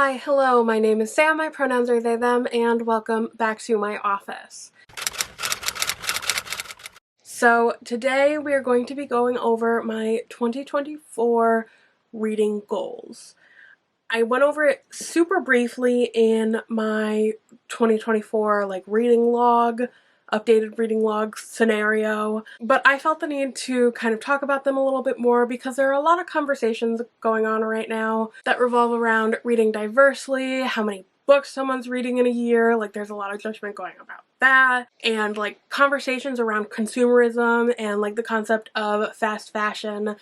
Hi, hello, my name is Sam, my pronouns are they, them, and welcome back to my office. So today we are going to be going over my 2024 reading goals. I went over it super briefly in my 2024 reading log, updated reading log scenario, but I felt the need to kind of talk about them a little bit more because there are a lot of conversations going on right now that revolve around reading diversely, how many books someone's reading in a year, there's a lot of judgment going about that, and conversations around consumerism and the concept of fast fashion,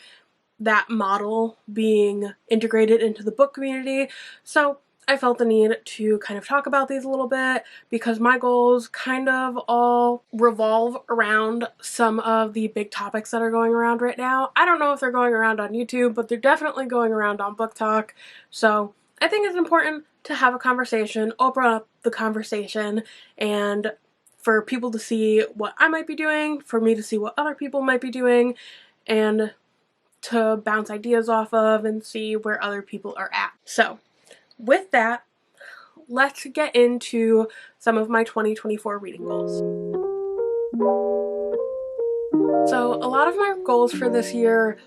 that model being integrated into the book community. So I felt the need to kind of talk about these a little bit because my goals kind of all revolve around some of the big topics that are going around right now. I don't know if they're going around on YouTube, but they're definitely going around on Book Talk. So I think it's important to have a conversation, open up the conversation, and for people to see what I might be doing, for me to see what other people might be doing, and to bounce ideas off of and see where other people are at. So with that, let's get into some of my 2024 reading goals. So a lot of my goals for this year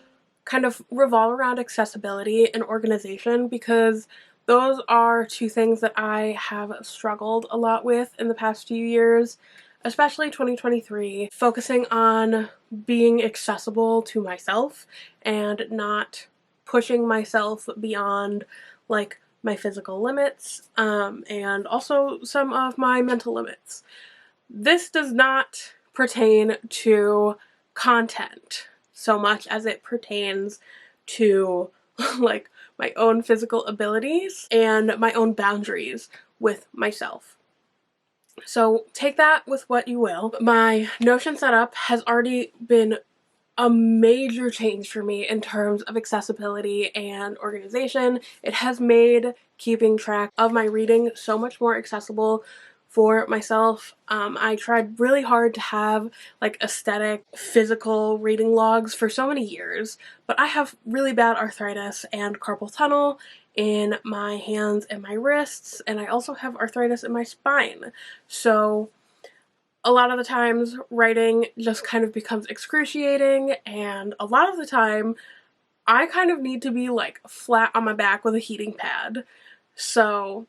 kind of revolve around accessibility and organization because those are two things that I have struggled a lot with in the past few years, especially 2023, focusing on being accessible to myself and not pushing myself beyond my physical limits and also some of my mental limits. This does not pertain to content so much as it pertains to my own physical abilities and my own boundaries with myself. So take that with what you will. My Notion setup has already been a major change for me in terms of accessibility and organization. It has made keeping track of my reading so much more accessible for myself. I tried really hard to have aesthetic, physical reading logs for so many years, but I have really bad arthritis and carpal tunnel in my hands and my wrists, and I also have arthritis in my spine. So a lot of the times writing just kind of becomes excruciating, and a lot of the time I kind of need to be flat on my back with a heating pad. So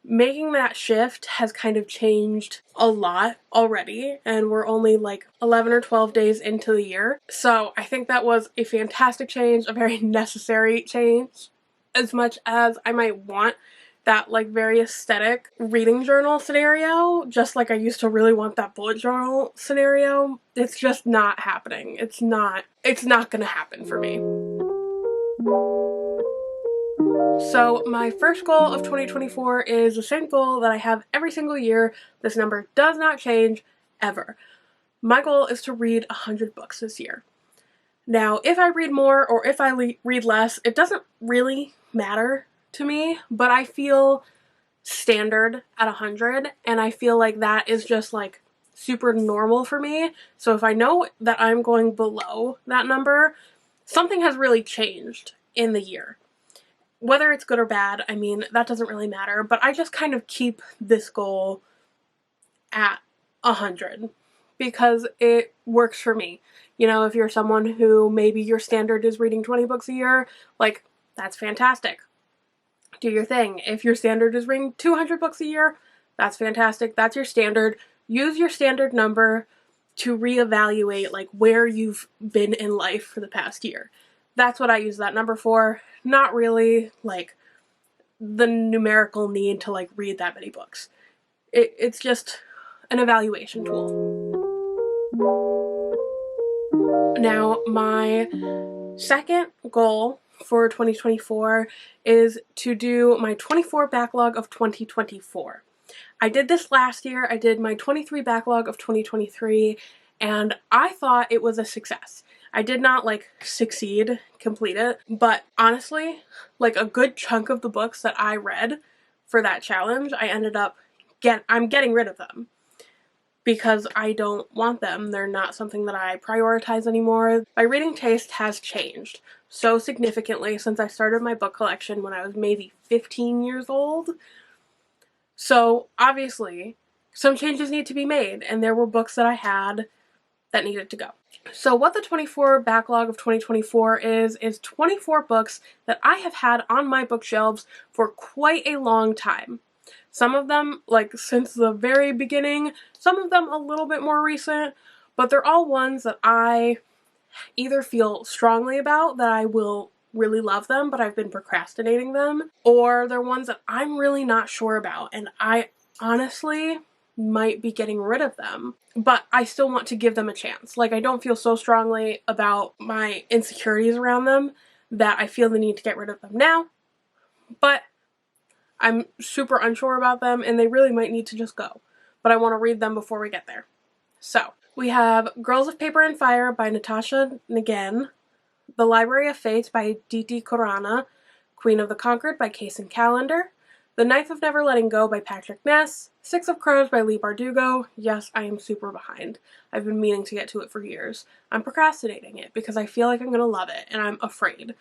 making that shift has kind of changed a lot already, and we're only 11 or 12 days into the year. So I think that was a fantastic change, a very necessary change. As much as I might want that very aesthetic reading journal scenario, just like I used to really want that bullet journal scenario, it's just not happening. It's not gonna happen for me. So my first goal of 2024 is the same goal that I have every single year. This number does not change ever. My goal is to read 100 books this year. Now, if I read more or if I read less, it doesn't really matter to me, but I feel standard at 100, and I feel like that is just super normal for me. So if I know that I'm going below that number, something has really changed in the year. Whether it's good or bad, I mean, that doesn't really matter, but I just kind of keep this goal at 100 because it works for me. You know, if you're someone who maybe your standard is reading 20 books a year, that's fantastic. Do your thing. If your standard is reading 200 books a year, that's fantastic. That's your standard. Use your standard number to reevaluate where you've been in life for the past year. That's what I use that number for. Not really the numerical need to read that many books. It's just an evaluation tool. Now, my second goal for 2024 is to do my 24 backlog of 2024. I did this last year. I did my 23 backlog of 2023, and I thought it was a success. I did not complete it, but honestly, a good chunk of the books that I read for that challenge, I ended up I'm getting rid of them because I don't want them. They're not something that I prioritize anymore. My reading taste has changed so significantly since I started my book collection when I was maybe 15 years old. So obviously some changes need to be made, and there were books that I had that needed to go. So what the 24 backlog of 2024 is 24 books that I have had on my bookshelves for quite a long time. Some of them, like, since the very beginning, some of them a little bit more recent, but they're all ones that I either feel strongly about, that I will really love them, but I've been procrastinating them, or they're ones that I'm really not sure about, and I honestly might be getting rid of them, but I still want to give them a chance. Like, I don't feel so strongly about my insecurities around them that I feel the need to get rid of them now, but I'm super unsure about them, and they really might need to just go, but I want to read them before we get there. So we have Girls of Paper and Fire by Natasha Nagin, The Library of Fate by Diti Korana, Queen of the Conquered by Kaysen Callender, The Knife of Never Letting Go by Patrick Ness, Six of Crows by Leigh Bardugo. Yes, I am super behind. I've been meaning to get to it for years. I'm procrastinating it because I feel like I'm going to love it, and I'm afraid.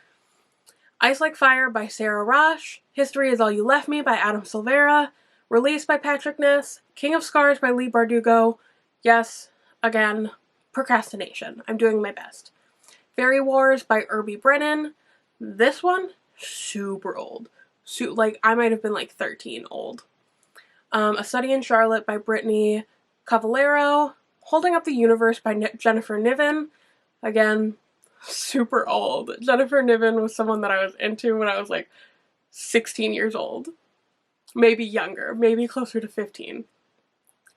Ice Like Fire by Sarah Rosh, History Is All You Left Me by Adam Silvera, Release by Patrick Ness, King of Scars by Leigh Bardugo. Yes, again, procrastination. I'm doing my best. Fairy Wars by Irby Brennan. This one, super old. Like, I might have been like 13 old. A Study in Charlotte by Brittany Cavallero. Holding Up the Universe by Jennifer Niven. Again, super old. Jennifer Niven was someone that I was into when I was like 16 years old. Maybe younger, maybe closer to 15.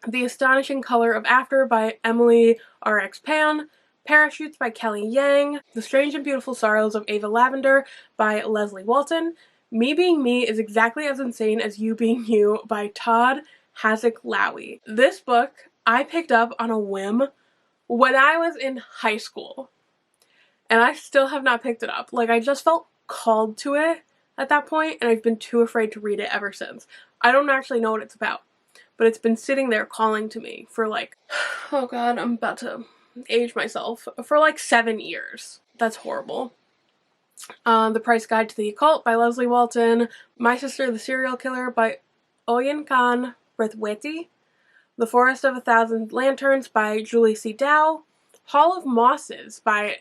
The Astonishing Color of After by Emily R.X. Pan. Parachutes by Kelly Yang. The Strange and Beautiful Sorrows of Ava Lavender by Leslie Walton. Me Being Me is Exactly as Insane as You Being You by Todd Hasek Lowy. This book I picked up on a whim when I was in high school, and I still have not picked it up. Like, I just felt called to it at that point, and I've been too afraid to read it ever since. I don't actually know what it's about, but it's been sitting there calling to me for like, oh god, I'm about to age myself, for like 7 years. That's horrible. The Price Guide to the Occult by Leslie Walton. My Sister the Serial Killer by Oyen Khan Brathwaite. The Forest of a Thousand Lanterns by Julie C. Dow. Hall of Mosses by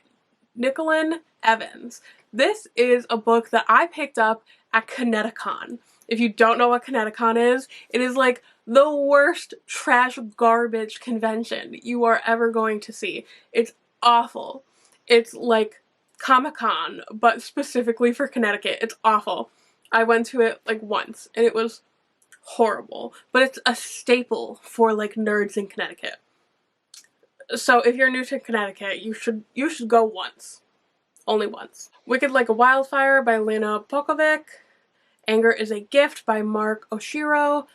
Nicolin Evans. This is a book that I picked up at Kineticon. If you don't know what Kineticon is, it is like the worst trash garbage convention you are ever going to see. It's awful. It's like Comic-Con, but specifically for Connecticut. It's awful. I went to it like once, and it was horrible. But it's a staple for like nerds in Connecticut. So if you're new to Connecticut, you should go once. Only once. Wicked Like a Wildfire by Lena Pokovic. Anger is a Gift by Mark Oshiro.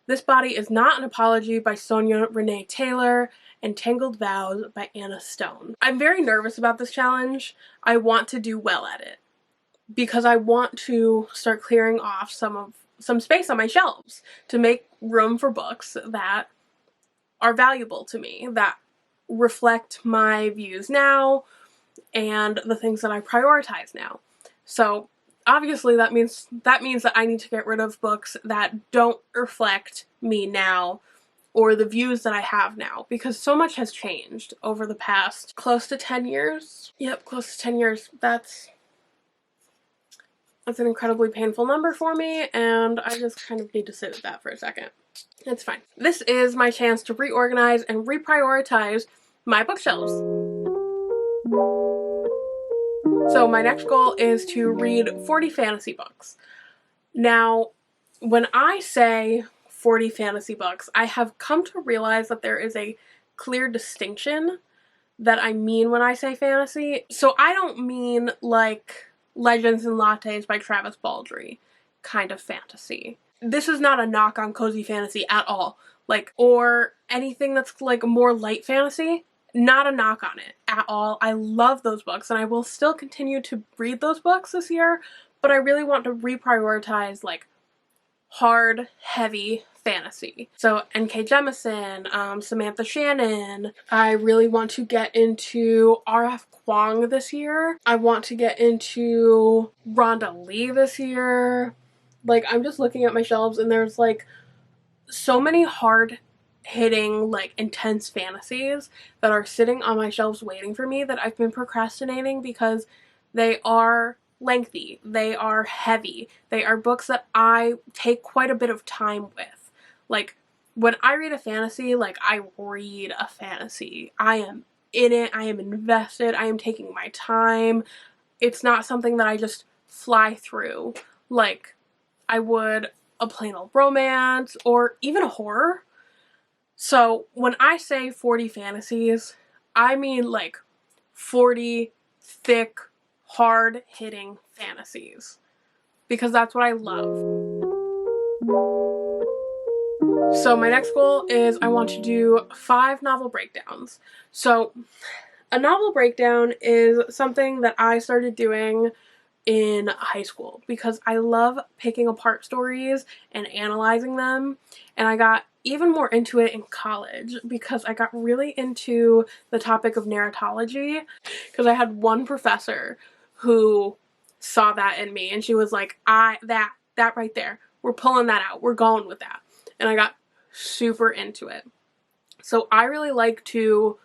This Body is Not an Apology by Sonia Renee Taylor. And Tangled Vows by Anna Stone. I'm very nervous about this challenge. I want to do well at it because I want to start clearing off some space on my shelves to make room for books that are valuable to me, that reflect my views now and the things that I prioritize now. So obviously that means that I need to get rid of books that don't reflect me now or the views that I have now, because so much has changed over the past close to 10 years. Yep, close to 10 years. That's an incredibly painful number for me, and I just kind of need to sit with that for a second. It's fine. This is my chance to reorganize and reprioritize my bookshelves. So my next goal is to read 40 fantasy books. Now, when I say 40 fantasy books, I have come to realize that there is a clear distinction that I mean when I say fantasy. So I don't mean like Legends and Lattes by Travis Baldree kind of fantasy. This is not a knock on cozy fantasy at all. Like, or anything that's like more light fantasy. Not a knock on it at all. I love those books, and I will still continue to read those books this year, but I really want to reprioritize like hard, heavy fantasy. So N.K. Jemisin, Samantha Shannon. I really want to get into R.F. Kuang this year. I want to get into Rhonda Lee this year. Like, I'm just looking at my shelves and there's like so many hard hitting, like, intense fantasies that are sitting on my shelves waiting for me that I've been procrastinating because they are lengthy, they are heavy, they are books that I take quite a bit of time with. Like, when I read a fantasy, like, I read a fantasy. I am in it, I am invested, I am taking my time. It's not something that I just fly through like I would a plain old romance or even a horror. So when I say 40 fantasies, I mean like 40 thick, hard-hitting fantasies. Because that's what I love. So my next goal is I want to do 5 novel breakdowns. So a novel breakdown is something that I started doing in high school because I love picking apart stories and analyzing them, and I got even more into it in college because I got really into the topic of narratology because I had one professor who saw that in me and she was like, that right there, we're pulling that out, we're going with that. And I got super into it. So I really like to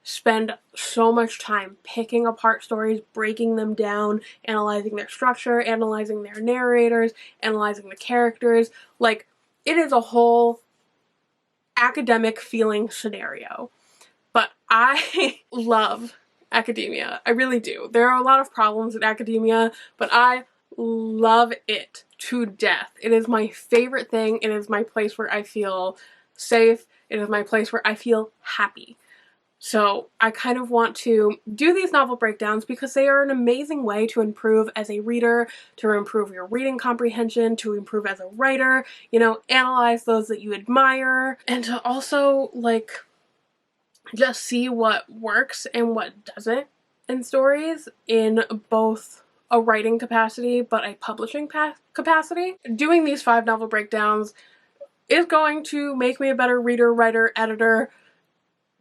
spend so much time picking apart stories, breaking them down, analyzing their structure, analyzing their narrators, analyzing the characters. Like, it is a whole academic feeling scenario. But I love academia. I really do. There are a lot of problems in academia, but I love it to death. It is my favorite thing. It is my place where I feel safe. It is my place where I feel happy. So I kind of want to do these novel breakdowns because they are an amazing way to improve as a reader, to improve your reading comprehension, to improve as a writer, analyze those that you admire, and to also just see what works and what doesn't in stories in both a writing capacity but a publishing capacity. Doing these 5 novel breakdowns is going to make me a better reader, writer, editor,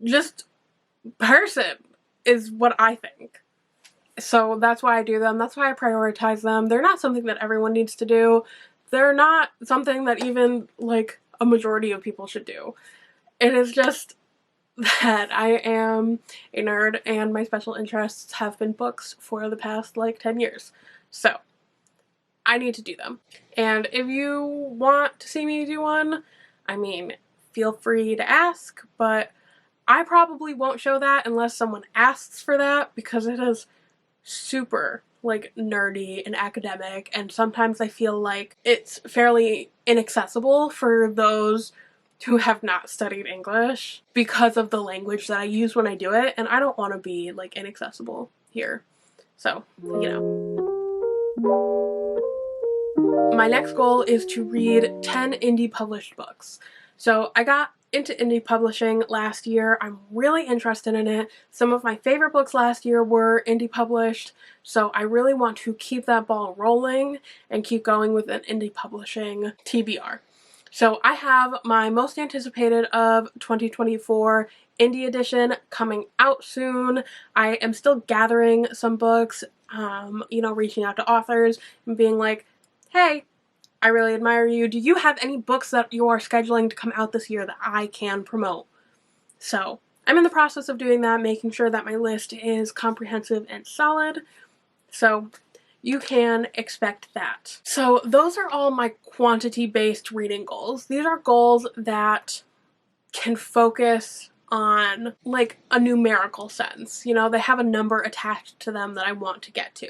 just person is what I think. So that's why I do them. That's why I prioritize them. They're not something that everyone needs to do. They're not something that even a majority of people should do. It is just that I am a nerd and my special interests have been books for the past 10 years. So I need to do them. And if you want to see me do one, I mean, feel free to ask, but I probably won't show that unless someone asks for that because it is super nerdy and academic, and sometimes I feel like it's fairly inaccessible for those who have not studied English because of the language that I use when I do it, and I don't want to be inaccessible here. So, My next goal is to read 10 indie published books. So I got into indie publishing last year. I'm really interested in it. Some of my favorite books last year were indie published, so I really want to keep that ball rolling and keep going with an indie publishing TBR. So I have my most anticipated of 2024 indie edition coming out soon. I am still gathering some books, reaching out to authors and being like, hey, I really admire you. Do you have any books that you are scheduling to come out this year that I can promote? So I'm in the process of doing that, making sure that my list is comprehensive and solid. So you can expect that. So those are all my quantity-based reading goals. These are goals that can focus on a numerical sense. They have a number attached to them that I want to get to.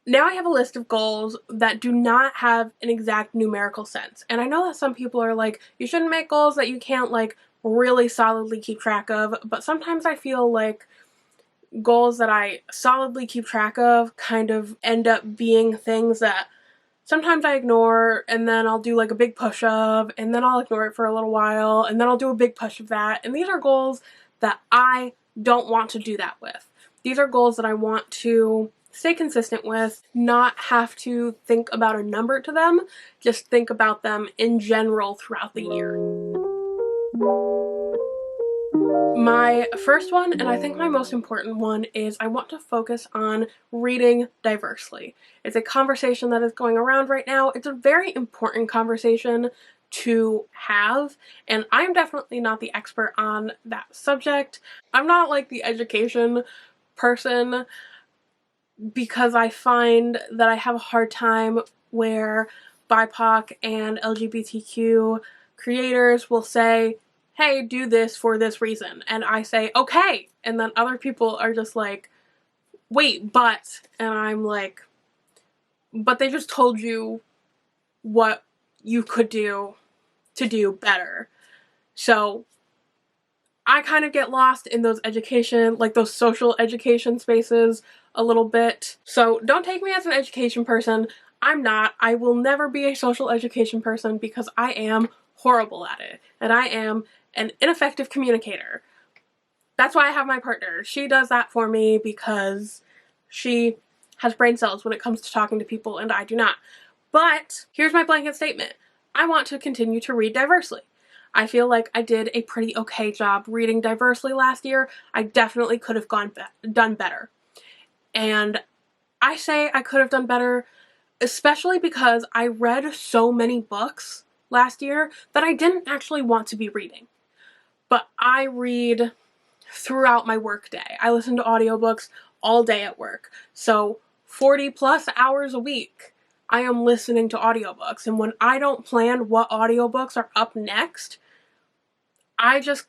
Now I have a list of goals that do not have an exact numerical sense. And I know that some people are like, you shouldn't make goals that you can't really solidly keep track of, but sometimes I feel like goals that I solidly keep track of kind of end up being things that sometimes I ignore, and then I'll do a big push of, and then I'll ignore it for a little while, and then I'll do a big push of that. And these are goals that I don't want to do that with. These are goals that I want to stay consistent with, not have to think about a number to them, just think about them in general throughout the year. My first one, and I think my most important one, is I want to focus on reading diversely. It's a conversation that is going around right now. It's a very important conversation to have, and I'm definitely not the expert on that subject. I'm not like the education person because I find that I have a hard time where BIPOC and LGBTQ creators will say, hey, do this for this reason. And I say, okay. And then other people are just like, wait, but. And I'm like, but they just told you what you could do to do better. So I kind of get lost in those education, like those social education spaces a little bit. So don't take me as an education person. I'm not. I will never be a social education person because I am horrible at it. And I am an ineffective communicator. That's why I have my partner. She does that for me because she has brain cells when it comes to talking to people and I do not. But here's my blanket statement. I want to continue to read diversely. I feel like I did a pretty okay job reading diversely last year. I definitely could have done better. And I say I could have done better, especially because I read so many books last year that I didn't actually want to be reading. But I read throughout my work day. I listen to audiobooks all day at work. So 40 plus hours a week, I am listening to audiobooks. And when I don't plan what audiobooks are up next, I just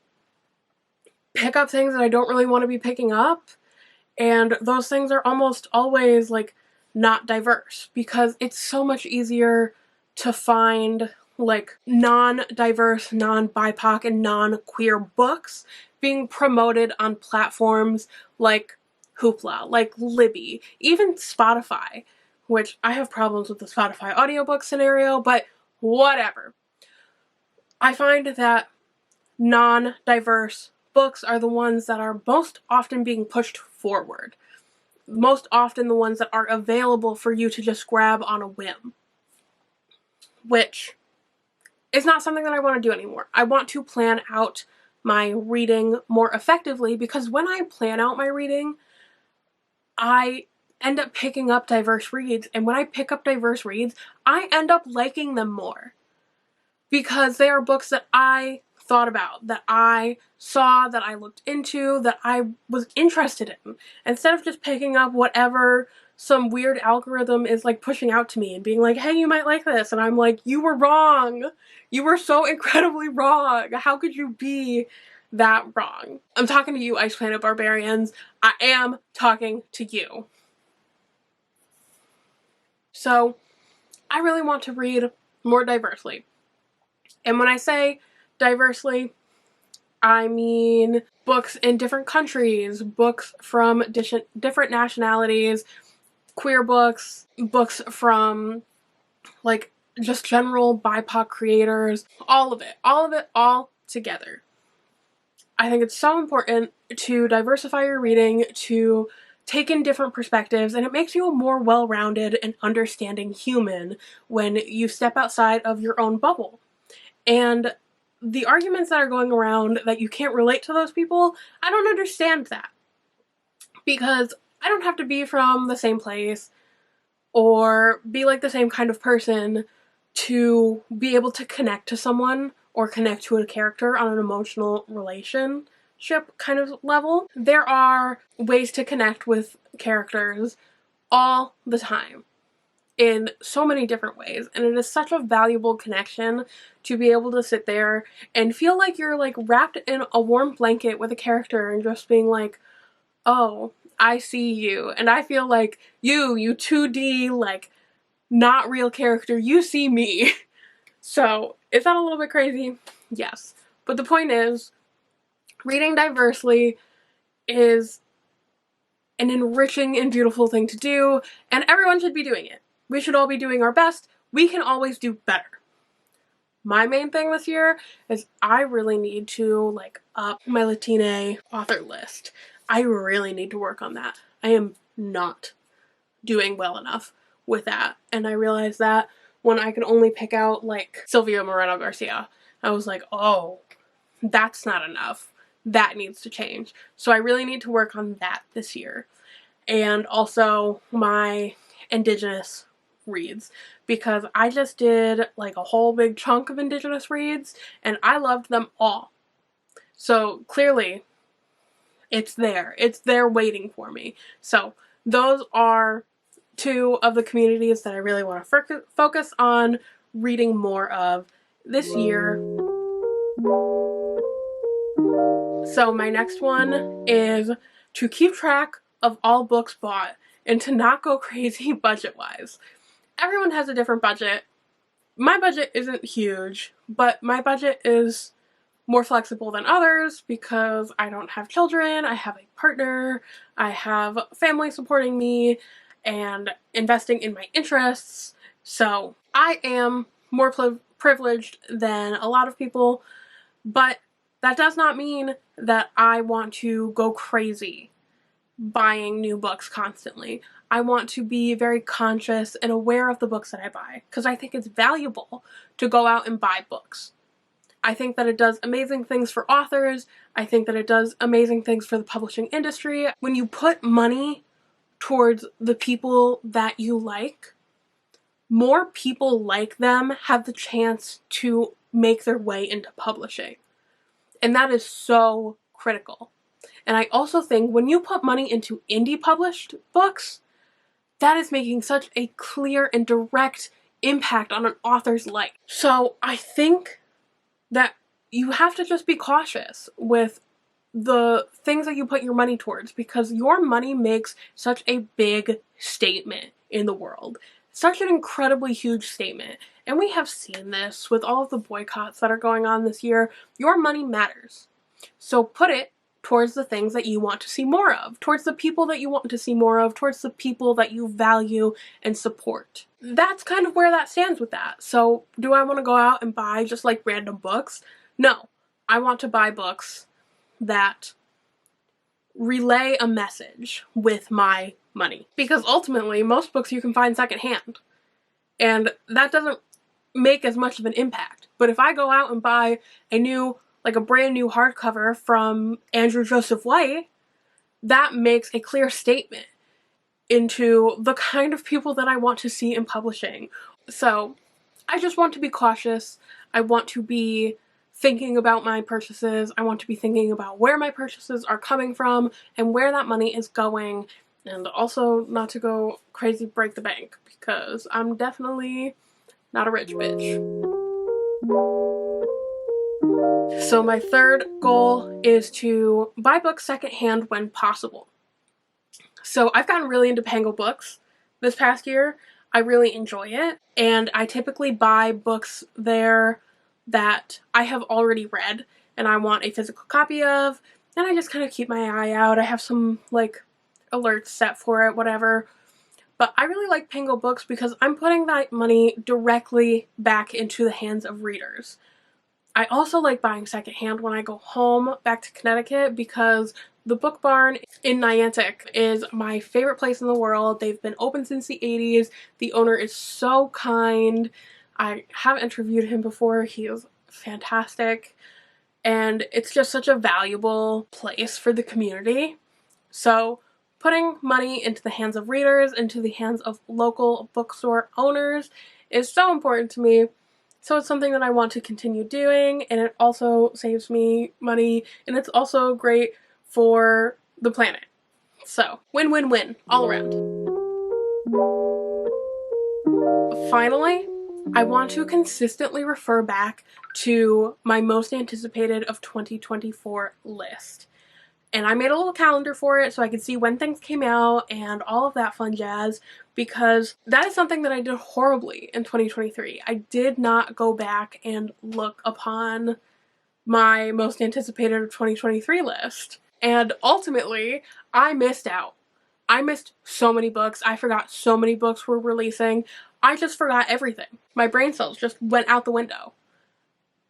pick up things that I don't really want to be picking up. And those things are almost always like not diverse because it's so much easier to find like non-diverse, non-BIPOC, and non-queer books being promoted on platforms like Hoopla, like Libby, even Spotify, which I have problems with the Spotify audiobook scenario, but whatever. I find that non-diverse books are the ones that are most often being pushed forward. Most often the ones that are available for you to just grab on a whim. Which is not something that I want to do anymore. I want to plan out my reading more effectively because when I plan out my reading, I end up picking up diverse reads. And when I pick up diverse reads, I end up liking them more. Because they are books that I thought about, that I saw, that I looked into, that I was interested in. Instead of just picking up whatever some weird algorithm is like pushing out to me and being like, hey, you might like this. And I'm like, you were wrong. You were so incredibly wrong. How could you be that wrong? I'm talking to you, Ice Planet Barbarians. I am talking to you. So I really want to read more diversely. And when I say diversely, I mean books in different countries, books from different nationalities, queer books, books from like just general BIPOC creators, all of it all together. I think it's so important to diversify your reading, to take in different perspectives, and it makes you a more well-rounded and understanding human when you step outside of your own bubble. And the arguments that are going around that you can't relate to those people, I don't understand that. Because I don't have to be from the same place or be like the same kind of person to be able to connect to someone or connect to a character on an emotional relationship kind of level. There are ways to connect with characters all the time in so many different ways, and it is such a valuable connection to be able to sit there and feel like you're like wrapped in a warm blanket with a character and just being like, oh, I see you, and I feel like you 2D, like not real character, you see me. So is that a little bit crazy? Yes, but the point is, reading diversely is an enriching and beautiful thing to do, and everyone should be doing it. We should all be doing our best. We can always do better. My main thing this year is I really need to like up my Latina author list. I really need to work on that. I am not doing well enough with that. And I realized that when I could only pick out like Sylvia Moreno Garcia. I was like, oh, that's not enough. that needs to change. So I really need to work on that this year. And also my Indigenous reads, because I just did like a whole big chunk of Indigenous reads and I loved them all. So clearly it's there waiting for me. So those are two of the communities that I really want to focus on reading more of this year. So my next one is to keep track of all books bought and to not go crazy budget-wise. Everyone has a different budget. My budget isn't huge, but my budget is more flexible than others because I don't have children, I have a partner, I have family supporting me and investing in my interests. So I am more privileged than a lot of people, but that does not mean that I want to go crazy buying new books constantly. I want to be very conscious and aware of the books that I buy because I think it's valuable to go out and buy books. I think that it does amazing things for authors. I think that it does amazing things for the publishing industry. When you put money towards the people that you like, more people like them have the chance to make their way into publishing. And that is so critical. And I also think when you put money into indie published books, that is making such a clear and direct impact on an author's life. So I think that you have to just be cautious with the things that you put your money towards because your money makes such a big statement in the world. Such an incredibly huge statement. And we have seen this with all of the boycotts that are going on this year. Your money matters. So put it towards the things that you want to see more of, towards the people that you want to see more of, towards the people that you value and support. That's kind of where that stands with that. So do I want to go out and buy just like random books? No. I want to buy books that relay a message with my money. Because ultimately, most books you can find secondhand. And that doesn't make as much of an impact. But if I go out and buy a brand new hardcover from Andrew Joseph White, that makes a clear statement into the kind of people that I want to see in publishing. So I just want to be cautious. I want to be thinking about my purchases. I want to be thinking about where my purchases are coming from and where that money is going. And also not to go crazy break the bank because I'm definitely not a rich bitch. So my third goal is to buy books secondhand when possible. So I've gotten really into Pango Books this past year. I really enjoy it. And I typically buy books there that I have already read and I want a physical copy of. And I just kind of keep my eye out. I have some alerts set for it, whatever. But I really like Pango Books because I'm putting that money directly back into the hands of readers. I also like buying secondhand when I go home back to Connecticut because the Book Barn in Niantic is my favorite place in the world. They've been open since the 80s. The owner is so kind. I have interviewed him before. He is fantastic. And it's just such a valuable place for the community. So putting money into the hands of readers, into the hands of local bookstore owners is so important to me. So it's something that I want to continue doing, and it also saves me money, and it's also great for the planet. So, win-win-win all around. Finally, I want to consistently refer back to my most anticipated of 2024 list. And I made a little calendar for it so I could see when things came out and all of that fun jazz, because that is something that I did horribly in 2023. I did not go back and look upon my most anticipated of 2023 list. And ultimately, I missed out. I missed so many books. I forgot so many books were releasing. I just forgot everything. My brain cells just went out the window.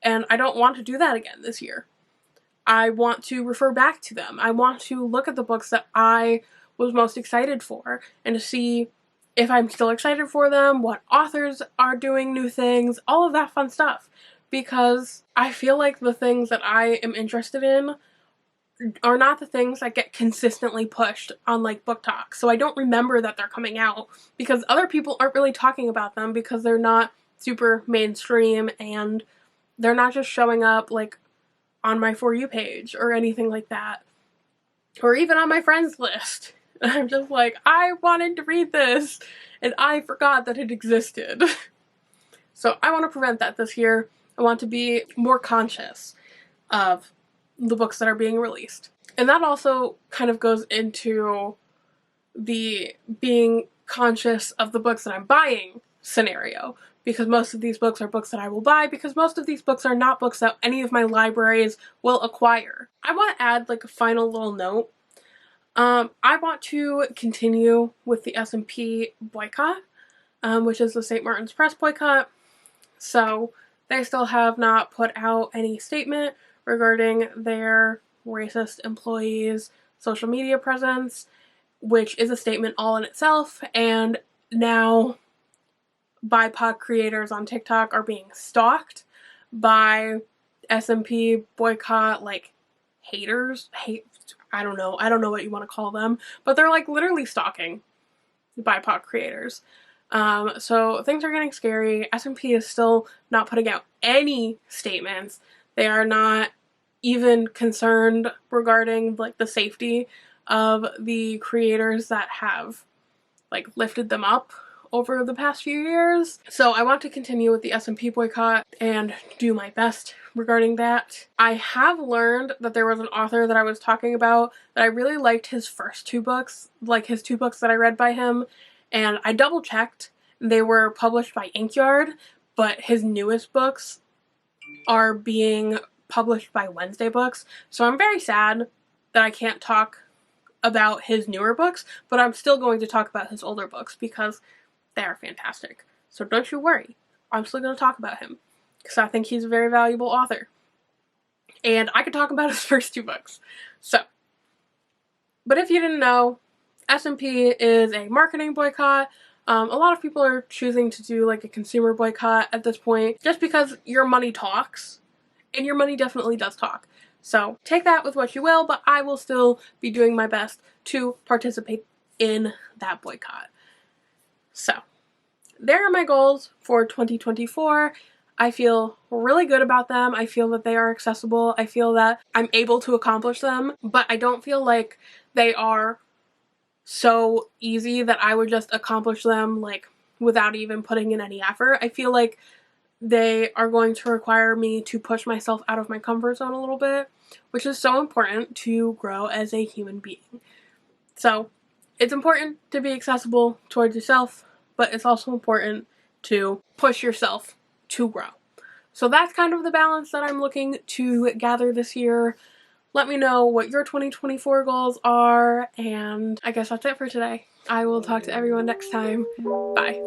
And I don't want to do that again this year. I want to refer back to them. I want to look at the books that I was most excited for and to see if I'm still excited for them, what authors are doing new things, all of that fun stuff. Because I feel like the things that I am interested in are not the things that get consistently pushed on like Book Talk. So I don't remember that they're coming out because other people aren't really talking about them because they're not super mainstream and they're not just showing up like on my For You page or anything like that. Or even on my friends list. And I'm just like, I wanted to read this and I forgot that it existed. So I want to prevent that this year. I want to be more conscious of the books that are being released. And that also kind of goes into the being conscious of the books that I'm buying scenario, because most of these books are books that I will buy, because most of these books are not books that any of my libraries will acquire. I want to add like a final little note. I want to continue with the S&P boycott, which is the St. Martin's Press boycott. So they still have not put out any statement regarding their racist employees' social media presence, which is a statement all in itself. And now BIPOC creators on TikTok are being stalked by S&P boycott like haters. I don't know what you want to call them, but they're like literally stalking BIPOC creators. So things are getting scary. S&P is still not putting out any statements. They are not even concerned regarding like the safety of the creators that have like lifted them up over the past few years. So I want to continue with the S&P boycott and do my best regarding that. I have learned that there was an author that I was talking about that I really liked his first two books, like his two books that I read by him, and I double checked. They were published by Inkyard, but his newest books are being published by Wednesday Books. So I'm very sad that I can't talk about his newer books, but I'm still going to talk about his older books because they are fantastic. So don't you worry. I'm still going to talk about him because I think he's a very valuable author. And I could talk about his first two books. So, but if you didn't know, S&P is a marketing boycott. A lot of people are choosing to do like a consumer boycott at this point just because your money talks, and your money definitely does talk. So take that with what you will, but I will still be doing my best to participate in that boycott. So there are my goals for 2024. I feel really good about them. I feel that they are accessible. I feel that I'm able to accomplish them, but I don't feel like they are so easy that I would just accomplish them like without even putting in any effort. I feel like they are going to require me to push myself out of my comfort zone a little bit, which is so important to grow as a human being. So it's important to be accessible towards yourself, but it's also important to push yourself to grow. So that's kind of the balance that I'm looking to gather this year. Let me know what your 2024 goals are, and I guess that's it for today. I will talk to everyone next time. Bye.